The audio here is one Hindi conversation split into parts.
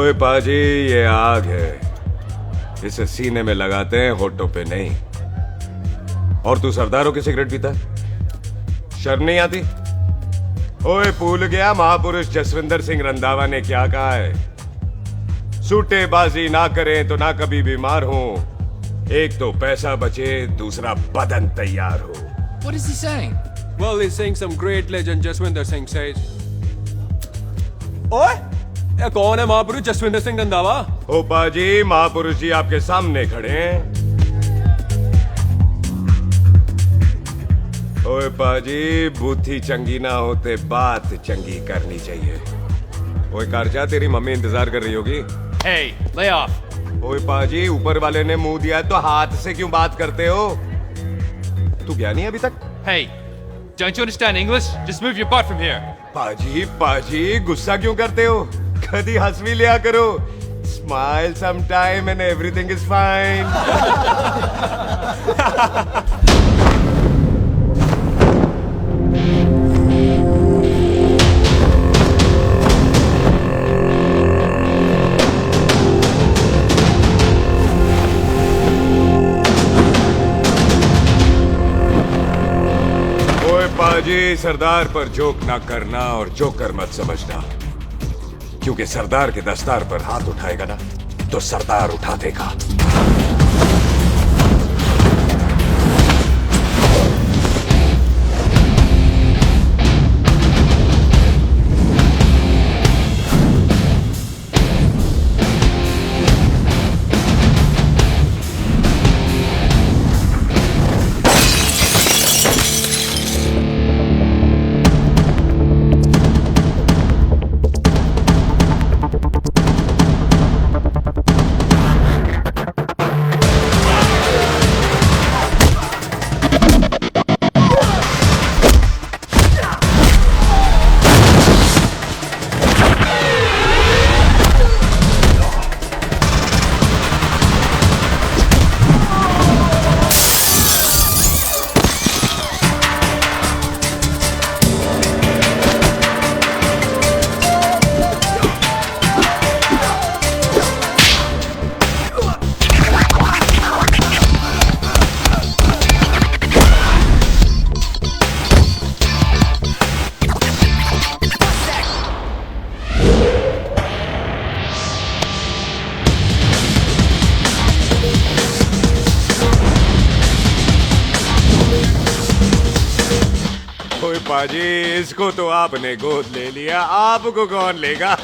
ओए पाजी, ये आग है, इसे सीने में लगाते हैं, होठों पे नहीं। और तू सरदारों की सिगरेट पीता है, शर्म नहीं आती? ओए भूल गया महापुरुष जसविंदर सिंह रंधावा ने क्या कहा है? सूटेबाजी ना करें तो ना कभी बीमार हो, एक तो पैसा बचे, दूसरा बदन तैयार हो। What is he saying? Well, he's saying some great legend Jaswinder Singh says. ओए, ये कौन है महापुरुष जसविंदर सिंह रंधावा? ओ पाजी, महापुरुष जी आपके सामने खड़े हैं। ओए पाजी, बुद्धि चंगी ना होते बात चंगी करनी चाहिए। ओए कारचा, तेरी मम्मी इंतजार कर रही होगी। Hey, lay off. ओए पाजी, ऊपर वाले ने मुंह दिया है तो हाथ से क्यों बात करते हो? तू गया नहीं अभी तक? Hey, don't you understand English? Just move your butt from here. पाजी पाजी, गुस्सा क्यों करते हो? कभी हंस भी लिया करो। Smile sometime and everything is fine. पाजी, सरदार पर जोक ना करना और जोकर मत समझना, क्योंकि सरदार के दस्तार पर हाथ उठाएगा ना तो सरदार उठा देगा। पाजी, इसको तो आपने गोद ले लिया, आपको कौन लेगा?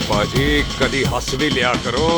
पाजी, कभी हंस भी लिया करो।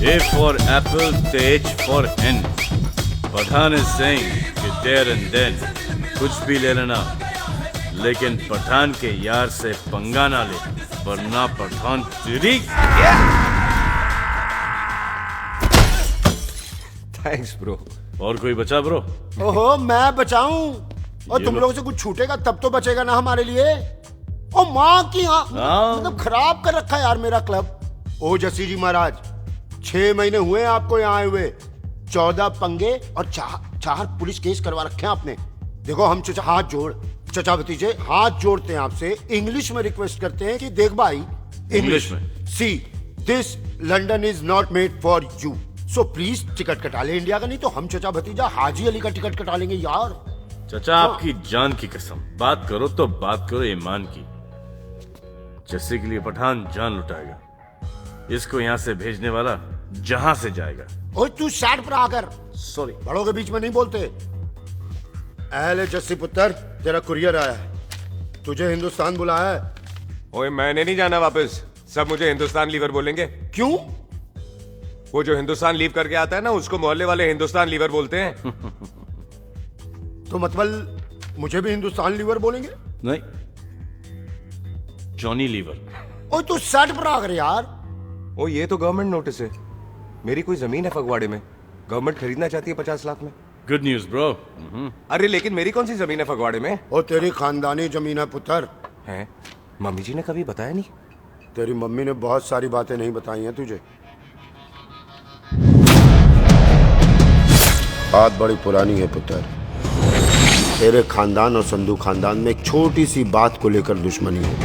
A for apple, the H for hen. Pathan is saying कि there and then कुछ भी ले लेना, लेकिन पठान के यार से पंगा ना ले, वरना पठान तेरी। Thanks bro. और कोई बचा ब्रो? ओहो, मैं बचाऊं? और ये तुम लो। लोगों से कुछ छूटेगा तब तो बचेगा ना हमारे लिए। ओ माँ की हाँ। मतलब खराब कर रखा है यार मेरा क्लब। ओ जस्सी जी महाराज, 6 महीने हुए हैं आपको यहाँ आए हुए। 14 पंगे और 4 पुलिस केस करवा रखे हैं आपने। देखो हम चचा भतीजे हाथ जोड़ते हैं आपसे, इंग्लिश में रिक्वेस्ट करते हैं कि देख भाई, इंग्लिश में? See this London is not made for you, so please ticket कटा ले इंडिया का, नहीं तो हम चचा भतीजा हाजी अली का टिकट कटा लेंगे यार। चाचा आपकी जान की कसम, बात करो तो बात करो ईमान की। जस्सी के लिए पठान जान लुटाएगा, इसको यहाँ से भेजने वाला जहां से जाएगा। ओए तू साइड पर आकर, सॉरी। बड़ों के बीच में नहीं बोलते। अहले जस्सी पुत्र, तेरा कुरियर आया है, तुझे हिंदुस्तान बुलाया है। ओए मैंने नहीं जाना वापस, सब मुझे हिंदुस्तान लीवर बोलेंगे। क्यों? वो जो हिंदुस्तान लीव करके आता है ना, उसको मोहल्ले वाले हिंदुस्तान लीवर बोलते हैं। तो मतलब मुझे भी हिंदुस्तान लीवर बोलेंगे? नहीं, जॉनी लीवर। ओए तू साइड पर आकर यार। ओ ये तो गवर्नमेंट नोटिस है, मेरी कोई जमीन है फगवाड़े में, गवर्नमेंट खरीदना चाहती है 50 लाख में। Good news bro. अरे लेकिन मेरी कौन सी जमीन है फगवाड़े में? ओ तेरी खानदानी जमीन है पुत्र। है? मम्मी जी ने कभी बताया नहीं। तेरी मम्मी ने बहुत सारी बातें नहीं बताई हैं तुझे। बात बड़ी पुरानी है पुत्र। तेरे खानदान और संधू खानदान में एक छोटी सी बात को लेकर दुश्मनी है।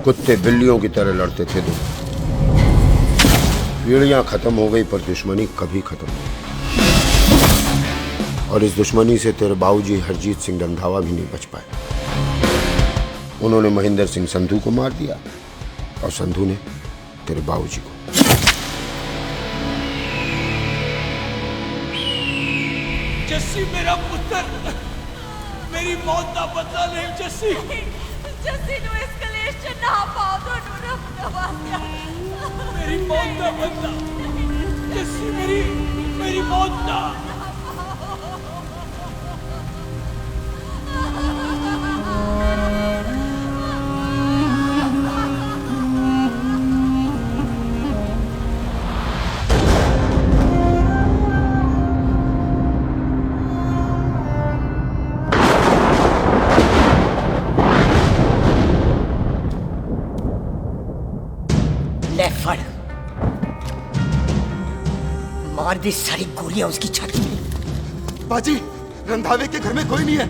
कुत्ते बिल्लियों की तरह लड़ते थे तुम। पीढ़ियां खत्म हो गई पर दुश्मनी कभी खत्म नहीं। और इस दुश्मनी से तेरे बाबूजी हरजीत सिंह रंधावा भी नहीं बच पाए। उन्होंने महेंद्र सिंह संधू को मार दिया और संधू ने तेरे बाबूजी को। जस्सी मेरा पुत्र, मेरी मौत का बदला ले जस्सी। जस्सी ਨੂੰ ਇਸ ਕਲੇਸ਼ ਚ ਨਾ ਪਾਓ, ਤੁਹਾਨੂੰ ਰੱਬ ਦਾ ਵਾਅਦਾ। मेरी मौत का बदला जस्सी, मेरी मौत का। ले फड़, मार दी सारी गोलियां उसकी छाती में। बाजी, रंधावे के घर में कोई नहीं है,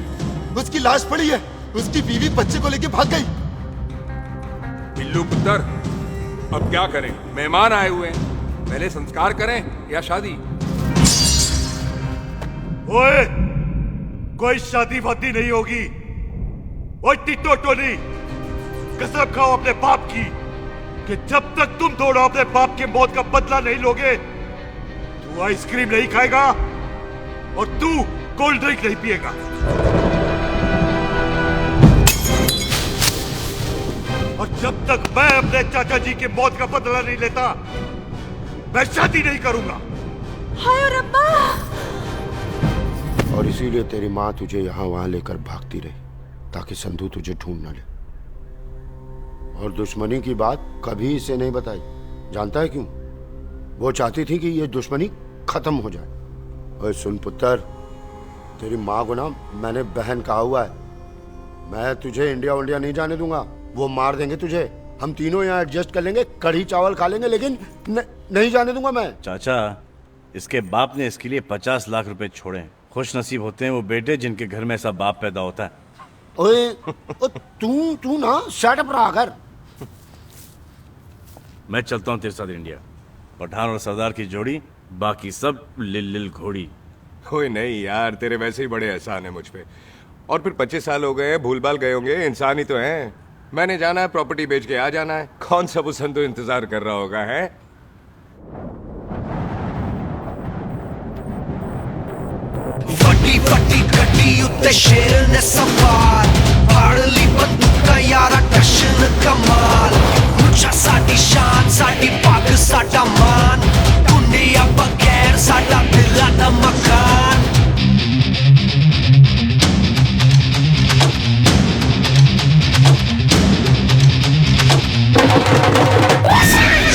उसकी लाश पड़ी है, उसकी बीवी बच्चे को लेके भाग गई। बिल्लू पुत्र, अब क्या करें? मेहमान आए हुए हैं, पहले संस्कार करें या शादी? ओए, कोई शादी वादी नहीं होगी। ओए टिटो टोनी, कसम खाओ अपने बाप की कि जब तक तुम दोनों अपने बाप के मौत का बदला नहीं लोगे, तू आइसक्रीम नहीं खाएगा और तू कोल्ड ड्रिंक नहीं पिएगा। और जब तक मैं अपने चाचा जी के मौत का बदला नहीं लेता, मैं शादी नहीं करूंगा। ਹਾਏ ਰੱਬਾ। और इसीलिए तेरी माँ तुझे यहाँ वहां लेकर भागती रही ताकि संधू तुझे ढूंढ न ले। और दुश्मनी की बात कभी इसे नहीं बताई। जानता है क्यों? वो चाहती थी कि ये दुश्मनी खत्म हो जाए। ओए सुन पुत्र, तेरी माँ को ना मैंने बहन कहा हुआ है, मैं तुझे इंडिया नहीं जाने दूंगा। वो मार देंगे तुझे, हम तीनों यहाँ एडजस्ट कर लेंगे, कढ़ी चावल खा लेंगे, लेकिन नहीं जाने दूंगा मैं। चाचा, इसके बाप ने इसके लिए 50 लाख रुपए छोड़े हैं। खुश नसीब होते हैं वो बेटे जिनके घर में ऐसा बाप पैदा होता है। ओए तू ना शर्ट पर आकर। मैं चलता हूँ तेरे साथ इंडिया। पठान और सरदार की जोड़ी, बाकी सब लिल घोड़ी। कोई नहीं यार, तेरे वैसे ही बड़े एहसान है मुझ पे। और फिर 25 साल हो गए, भूल भाल गए होंगे, इंसान ही तो हैं। मैंने जाना है, प्रॉपर्टी बेच के आ जाना है। कौन सा वो संधू इंतजार कर रहा होगा? है ਵੱਡੀ ਵੱਡੀ ਗੱਡੀ ਉੱਤੇ ਸ਼ੇਰ ਨੇ ਸਵਾਰ, ਫੜ ਲਈ ਬੰਦੂਕਾਂ ਯਾਰਾ ਟਸ਼ਨ ਕਮਾਲ। ਮੁੱਛਾਂ ਸਾਡੀ ਸ਼ਾਨ, ਸਾਡੀ ਪੱਗ ਸਾਡਾ ਮਾਨ, ਦੁਨੀਆ ਬਗੈਰ ਸਾਡਾ ਦਿਲਾਂ ਦਾ ਮਕਾਨ।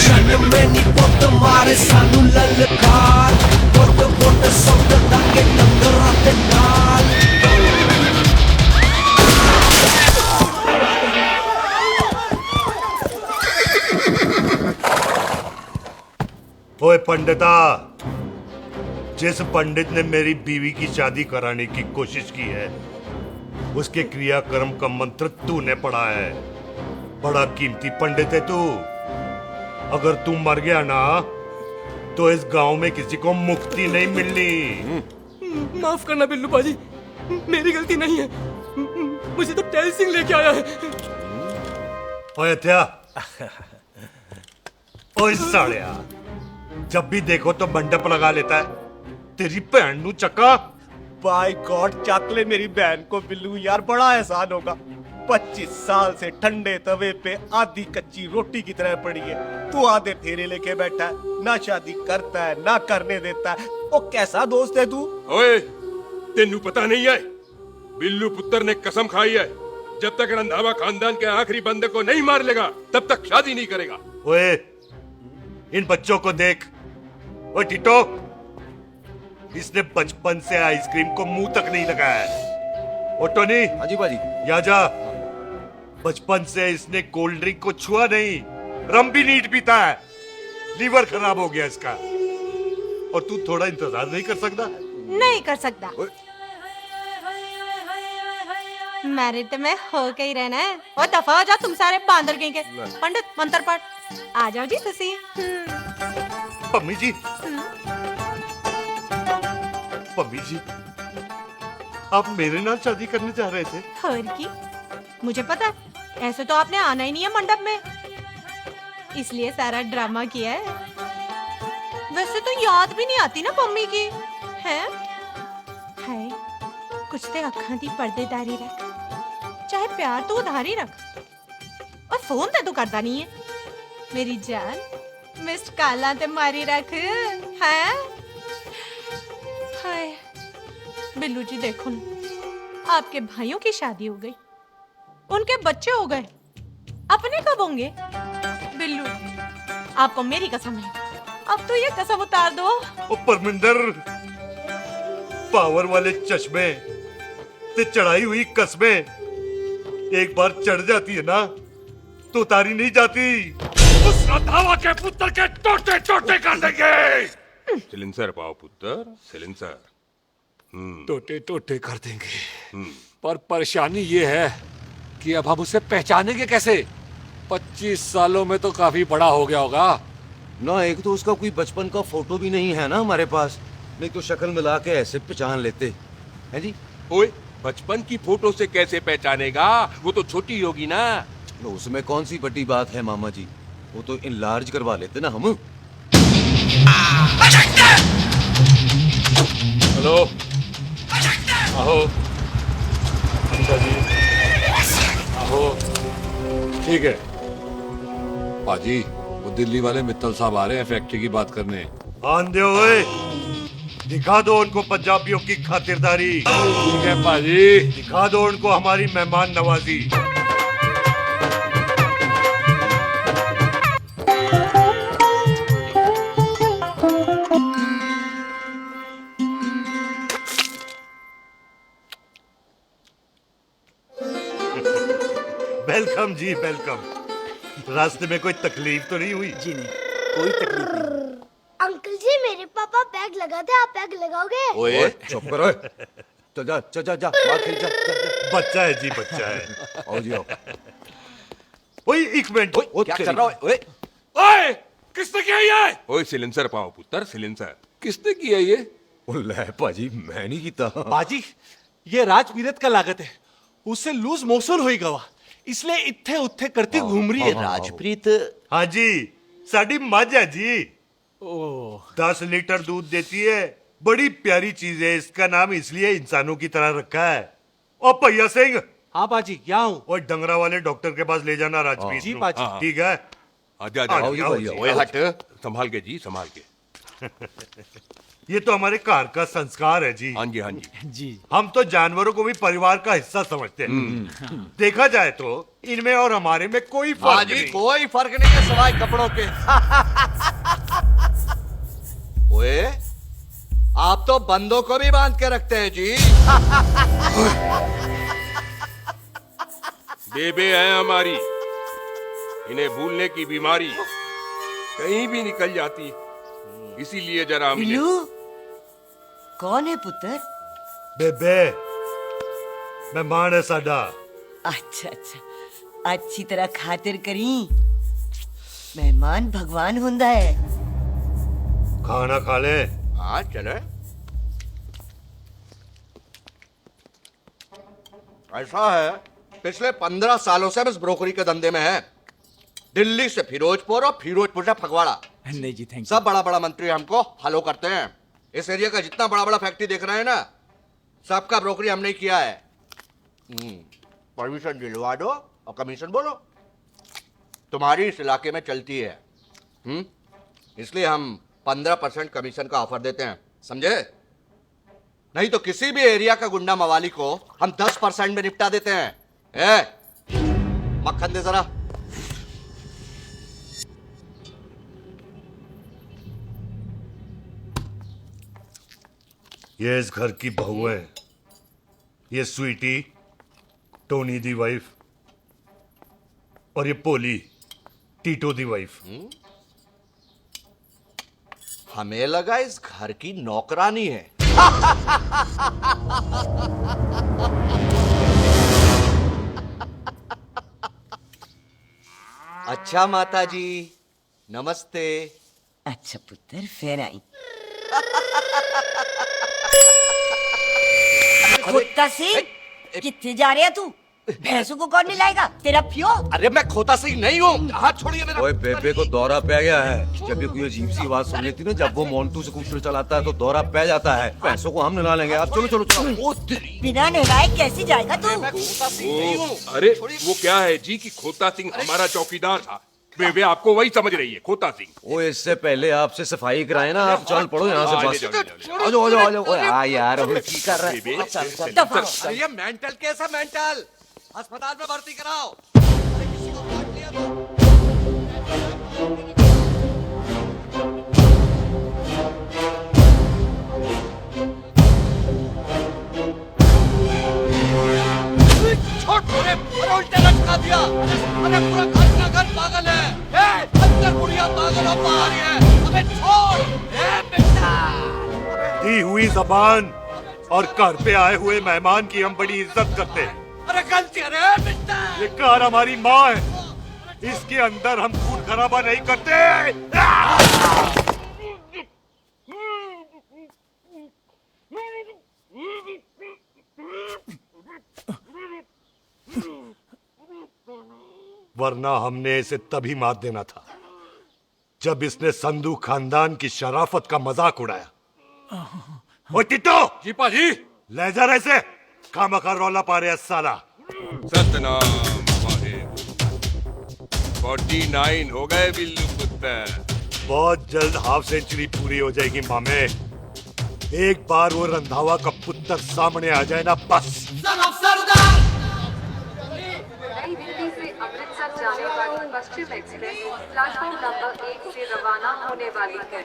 ਜਨਮ ਨਹੀਂ ਪੁੱਤ ਮਾਰੇ ਸਾਨੂੰ ਲਲਕਾਰ, पंडिता, जिस पंडित ने मेरी बीवी की शादी कराने की कोशिश की है, उसके क्रियाक्रम का मंत्र तूने पढ़ा है। बड़ा कीमती पंडित है तू। अगर तू मर गया ना, तो इस गांव में किसी को मुक्ति नहीं मिलनी। माफ करना बिल्लू पाजी, मेरी गलती नहीं है। मुझे तो टेल सिंह लेके आया है। ओए हत्या, ओए सालिया, जब भी देखो तो मंडप लगा लेता है। तेरी भैन नू चक्का। बाय गॉड, चक ले मेरी बहन को बिल्लू यार, बड़ा एहसान होगा। 25 साल से ठंडे तवे पे आधी कच्ची रोटी की तरह पड़ी है। तू आधे फेरे लेके बैठा है, ना शादी करता है ना करने देता है। ओ कैसा दोस्त है तू? ओए, तेनू पता नहीं है, बिल्लू पुत्र ने कसम खाई है, जब तक रंधावा खानदान के आखिरी बंदे को नहीं मार लेगा तब तक शादी नहीं करेगा। ओए, इन बच्चों को देख। ओए टिटो, इसने बचपन से आइसक्रीम को मुंह तक नहीं लगाया है। ओ टोनी। हाँ जी बाजी। या जा। बचपन से इसने कोल्ड ड्रिंक को छुआ नहीं, रम भी नीट पीता है। लीवर खराब हो गया इसका। और तू थोड़ा इंतजार नहीं कर सकता? नहीं कर सकता। मैरिड में हो के ही रहना है। और दफा हो जाओ तुम सारे बांदर कहीं के। पंडित मंत्र पढ़। आ जाओ जी तुसी। पम्मी जी, पम्मी जी, आप मेरे नाल शादी करने जा रहे थे? और की मुझे पता है, ऐसे तो आपने आना ही नहीं है मंडप में, इसलिए सारा ड्रामा किया है। वैसे तो याद भी नहीं आती ना पम्मी की, है? हाय, कुछ ते अखां दी पर्देदारी रख, चाहे प्यार तो उधारी रख, और फोन ते तू करता नहीं है। मेरी जान, मिस्ड काला ते मारी रख, है? हाय, बिल्लू जी देखो ना, आपके भाइयों की शादी हो गई, उनके बच्चे हो गए, अपने कब होंगे? बिल्लू, आपको मेरी कसम है, अब तो ये कसम उतार दो। ओ परमिंदर, पावर वाले चश्मे ते चढ़ाई हुई कस्में एक बार चढ़ जाती है ना, तो उतारी नहीं जाती। उस रंधावा के पुत्र के टोटे टोटे कर देंगे। सिलेंसर पाओ पुत्र, सिलेंसर। टोटे टोटे कर देंगे, पर परेशानी ये है कि अब हम उसे पहचानेंगे कैसे? 25 सालों में तो काफी बड़ा हो गया होगा ना। एक तो उसका कोई बचपन का फोटो भी नहीं है ना हमारे पास, नहीं तो शक्ल मिला के ऐसे पहचान लेते हैं जी। ओए, बचपन की फोटो से कैसे पहचानेगा? वो तो छोटी होगी ना। तो उसमें कौन सी बड़ी बात है मामा जी, वो तो इनलार्ज करवा लेते ना हम। हेलो, आहो जी, आहो। ठीक है पाजी, वो दिल्ली वाले मित्तल साहब आ रहे हैं फैक्ट्री की बात करने। आंधे ओए, दिखा दो उनको पंजाबियों की खातिरदारी। ठीक है पाजी, दिखा दो उनको हमारी मेहमान नवाजी। वेलकम जी, वेलकम। रास्ते में कोई तकलीफ तो नहीं हुई? जी नहीं, कोई तकलीफ नहीं। अंकल जी, मेरे पापा पैग लगाते, आप पैग लगाओगे? ओए चुप करो। चल जा चल जा जा, बाहर खेल जा, जा, जा। बच्चा है जी, बच्चा है। आओ जी आओ। ओए एक मिनट, क्या कर रहा है? ओए ओए, किसने किया ये? ओए सिलेंसर पाओ पुत्र, सिलेंसर। किसने किया ये? ले पाजी, मैं नहीं कीता। बाजी, ये राजपीरत का लागत है, उससे लूज मोशन हुई गवा, इसलिए इत्थे उत्थे करती घूम रही है। राजप्रीत? हाँ जी, साडी मझ है जी। 10 10 लीटर दूध देती है, बड़ी प्यारी चीज है। इसका नाम इसलिए इंसानों की तरह रखा है। ओ भैया सिंह। हाँ बाजी, क्या हूँ? और डंगरा वाले डॉक्टर के पास ले जाना राजपीत जी को। बाजी। ठीक है। आजा आजा, आओ जी, आओ जी। ओए हट, संभाल के जी, संभाल के। ये तो हमारे घर का संस्कार है जी। हाँ जी, हाँ जी जी। हम तो जानवरों को भी परिवार का हिस्सा समझते हैं। देखा जाए तो इनमें और हमारे में कोई फर्क नहीं। कोई फर्क नहीं है सिवाय कपड़ों के। ओए, आप तो बंदों को भी बांध के रखते हैं जी। बेबे है हमारी, इन्हें भूलने की बीमारी कहीं भी निकल जाती। इसीलिए जरा हमने बिल्लू कौन है पुत्र? बेबे मेहमान है साडा। अच्छा अच्छा अच्छी तरह खातिर करी। मेहमान भगवान हुंदा है। खाना खा ले। हाँ चले। ऐसा है, पिछले 15 सालों से हम इस ब्रोकरी के धंधे में है। दिल्ली से फिरोजपुर और फिरोजपुर से फगवाड़ा। नहीं जी थैंक सब बड़ा बड़ा मंत्री हमको फॉलो करते हैं। इस एरिया का जितना बड़ा बड़ा फैक्ट्री देख रहे हैं ना, सबका ब्रोकरी हमने ही किया है। परमिशन दिलवा दो और कमीशन बोलो। तुम्हारी इस इलाके में चलती है। इसलिए हम 15% कमीशन का ऑफर देते हैं, समझे? नहीं तो किसी भी एरिया का गुंडा मवाली को हम 10% में निपटा देते हैं। मक्खन दे जरा। ये इस घर की बहू है। ये स्वीटी, टोनी दी वाइफ, और ये पोली, टीटो दी वाइफ। हमें लगा इस घर की नौकरानी है। अच्छा माता जी, नमस्ते। अच्छा पुत्र फिर आई। खोता सिंह कितने जा रहे तू? भैंसों को कौन मिलाएगा? तेरा पियो। अरे मैं खोता सिंह नहीं हूँ, हाथ छोड़िए मेरा। ओए बेबे को दौरा पै गया है। जब भी कोई अजीब सी आवाज सुन लेती ना, जब वो मोन्टू स्कूटर चलाता है तो दौरा पै जाता है। पैसों को हम निकाल लेंगे। आप चलो चलो चलो। बिना नहलाए कैसे जाएगा तू? मैं खोता सिंह नहीं हूँ। अरे वो क्या है जी कि खोता सिंह हमारा चौकीदार था। बेबे आपको वही समझ रही है, खोता सिंह। ओ इससे पहले आपसे सफाई कराए ना, आप चल पड़ो यहाँ से बस। जाओ, आ जाओ आ जाओ आ जाओ। ओए आ यार, अब की कर रहा बेबे, है? चल चल। दफा। ये मेंटल केस है, मेंटल। अस्पताल में भर्ती कराओ। अरे किसी को काट लिया तो। छोड़ पूरे उल्टे लटका दिया। अरे पूरा घर का घर पागल है। अंदर बुढ़िया पागल और बाहर है। अबे छोड़। बेटा दी हुई जबान और घर पे आए हुए मेहमान की हम बड़ी इज्जत करते हैं। अरे गलती है रे बेटा। ये कार हमारी माँ है, इसके अंदर हम खून खराबा नहीं करते। वरना हमने इसे तभी मात देना था जब इसने संधू खानदान की शराफत का मजाक उड़ाया। ओ टिट्टो जी पाजी। ले जा रहे से खामखा रौला पा रहे साला। सतनाम साहिब। 49 हो गए बिल्लू पुत्र। बहुत जल्द हाफ सेंचुरी पूरी हो जाएगी मामे। एक बार वो रंधावा का पुत्र सामने आ जाए ना, बस। नई दिल्ली से अमृतसर जाने वाली पश्चिम एक्सप्रेस प्लेटफॉर्म नंबर 1 से रवाना होने वाली है।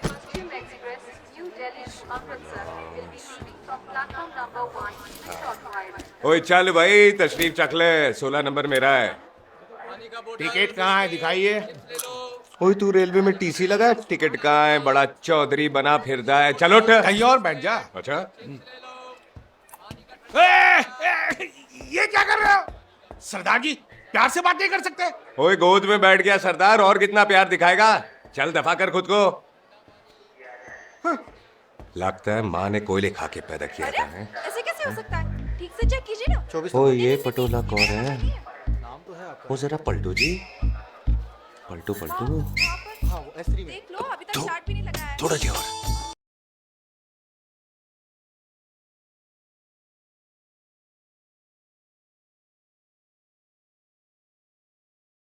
Paschim Express New Delhi to Amritsar will be leaving from platform number 1 in short while. ओए चल भाई, तशरीफ चख ले। 16 नंबर मेरा है। टिकट कहाँ है? दिखाइए। ओए तू रेलवे में टीसी लगा, टिकट कहाँ है? बड़ा चौधरी बना फिरता है। चलो उठ। कहीं और बैठ जा। अच्छा ये क्या कर रहे हो? सरदार जी प्यार से बात नहीं कर सकते? ओए गोद में बैठ गया सरदार, और कितना प्यार दिखाएगा? चल दफा कर खुद को। लगता है माँ ने कोयले खा के पैदा किया था। ऐसे कैसे हो सकता है? ठीक से चेक कीजिए ना। ओ ये पटोला कौन है? वो जरा पलटू जी, पलटू पलटू। देख लो, अभी तक स्टार्ट भी नहीं लगा है। थोड़ा जी और।